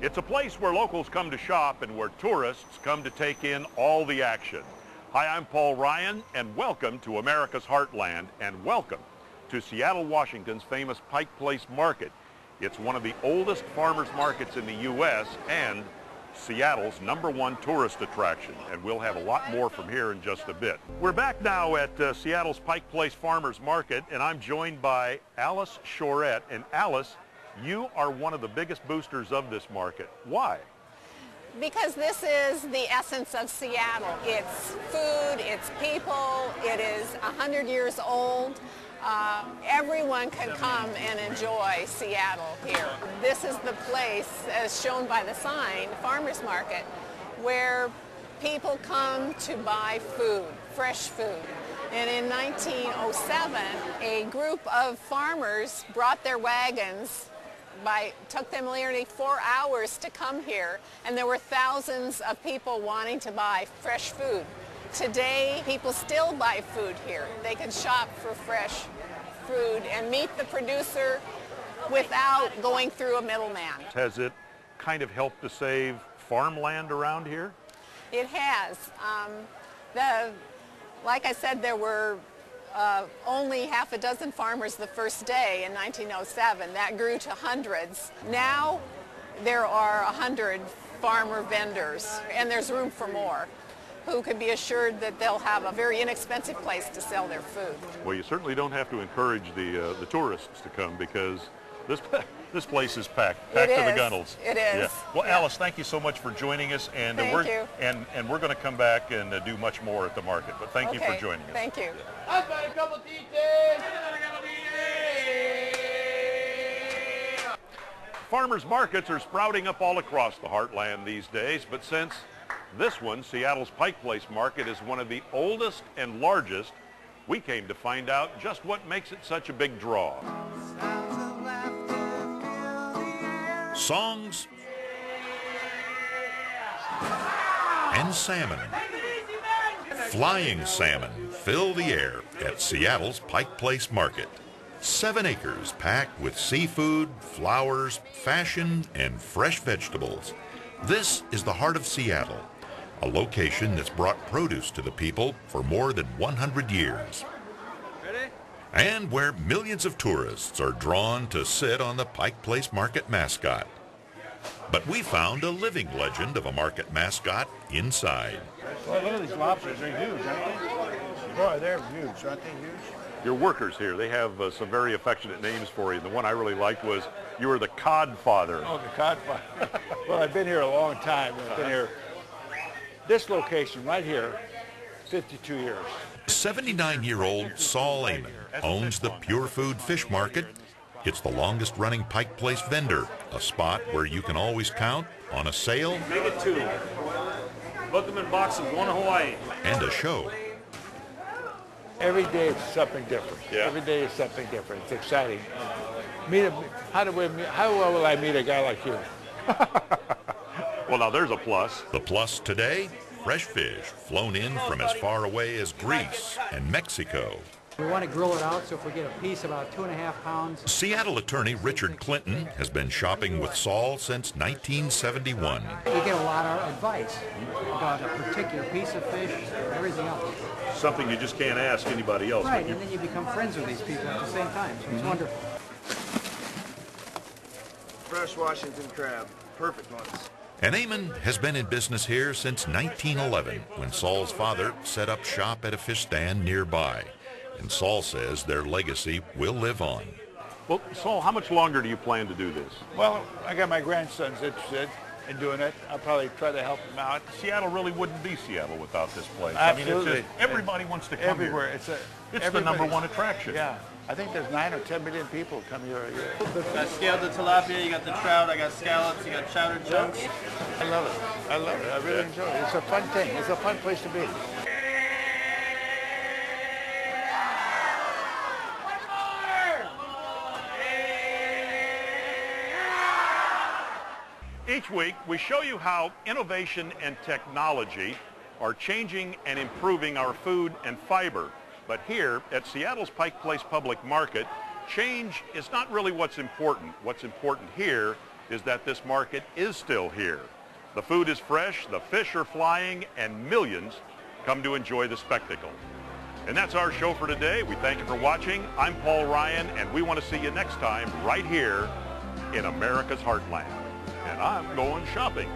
It's a place where locals come to shop and where tourists come to take in all the action. Hi, I'm Paul Ryan, and welcome to America's Heartland, and welcome to Seattle, Washington's famous Pike Place Market. It's one of the oldest farmers markets in the U.S. and Seattle's #1 tourist attraction, and we'll have a lot more from here in just a bit. We're back now at Seattle's Pike Place Farmers Market, and I'm joined by Alice Shorett. And Alice, you are one of the biggest boosters of this market. Why? Because this is the essence of Seattle. It's food, it's people, it is 100 years old. Everyone can come and enjoy Seattle here. This is the place, as shown by the sign, Farmers Market, where people come to buy food, fresh food. And in 1907, a group of farmers brought their wagons. Took them nearly 4 hours to come here, and there were thousands of people wanting to buy fresh food. Today, people still buy food here. They can shop for fresh food and meet the producer without going through a middleman. Has it kind of helped to save farmland around here? It has. Like I said, there were only half a dozen farmers the first day in 1907. That grew to hundreds. Now there are 100 farmer vendors, and there's room for more, who can be assured that they'll have a very inexpensive place to sell their food. Well, you certainly don't have to encourage the tourists to come, because this place is packed to the gunnels. It is. Yeah. Well, yeah. Alice, thank you so much for joining us, and thank you. And we're going to come back and do much more at the market. But thank you for joining us. Thank you. Farmers markets are sprouting up all across the Heartland these days, but since this one, Seattle's Pike Place Market, is one of the oldest and largest, we came to find out just what makes it such a big draw. Songs and salmon. Flying salmon fill the air at Seattle's Pike Place Market. 7 acres packed with seafood, flowers, fashion, and fresh vegetables. This is the heart of Seattle, a location that's brought produce to the people for more than 100 years. Ready? And where millions of tourists are drawn to sit on the Pike Place Market mascot. But we found a living legend of a market mascot inside. Well, look at these lobsters. They're huge, aren't they? Boy, they're huge. Aren't they huge? Your workers here, they have some very affectionate names for you. The one I really liked was, you were the cod father. Oh, the cod father. Well, I've been here a long time. I've been here, this location right here, 52 years. 79-year-old Saul Amon owns the Pure Food Fish Market. It's the longest-running Pike Place vendor, a spot where you can always count on a sale. Make it 2. Book them in boxes, going to Hawaii. And a show. Every day it's something different. Yeah. Every day is something different. It's exciting. How will I meet a guy like you? Well, now there's a plus. The plus today, fresh fish flown in from as far away as Greece and Mexico. We want to grill it out, so if we get a piece about 2.5 pounds. Seattle attorney Richard Clinton has been shopping with Saul since 1971. We get a lot of advice about a particular piece of fish and everything else. Something you just can't ask anybody else. Right, and then you become friends with these people at the same time, so it's wonderful. Fresh Washington crab, perfect ones. And Amon has been in business here since 1911, when Saul's father set up shop at a fish stand nearby. And Saul says their legacy will live on. Well, Saul, how much longer do you plan to do this? Well, I got my grandsons interested in doing it. I'll probably try to help them out. Seattle really wouldn't be Seattle without this place. Absolutely. I mean, it's just, everybody wants to come everywhere. here. It's the #1 attraction. Yeah. I think there's 9 or 10 million people come here a year. You got scaled the tilapia, you got the trout, I got scallops, you got chowder chunks. I love it. I love it. I really enjoy it. It's a fun thing. It's a fun place to be. Each week, we show you how innovation and technology are changing and improving our food and fiber. But here at Seattle's Pike Place Public Market, change is not really what's important. What's important here is that this market is still here. The food is fresh, the fish are flying, and millions come to enjoy the spectacle. And that's our show for today. We thank you for watching. I'm Paul Ryan, and we want to see you next time right here in America's Heartland. And I'm going shopping.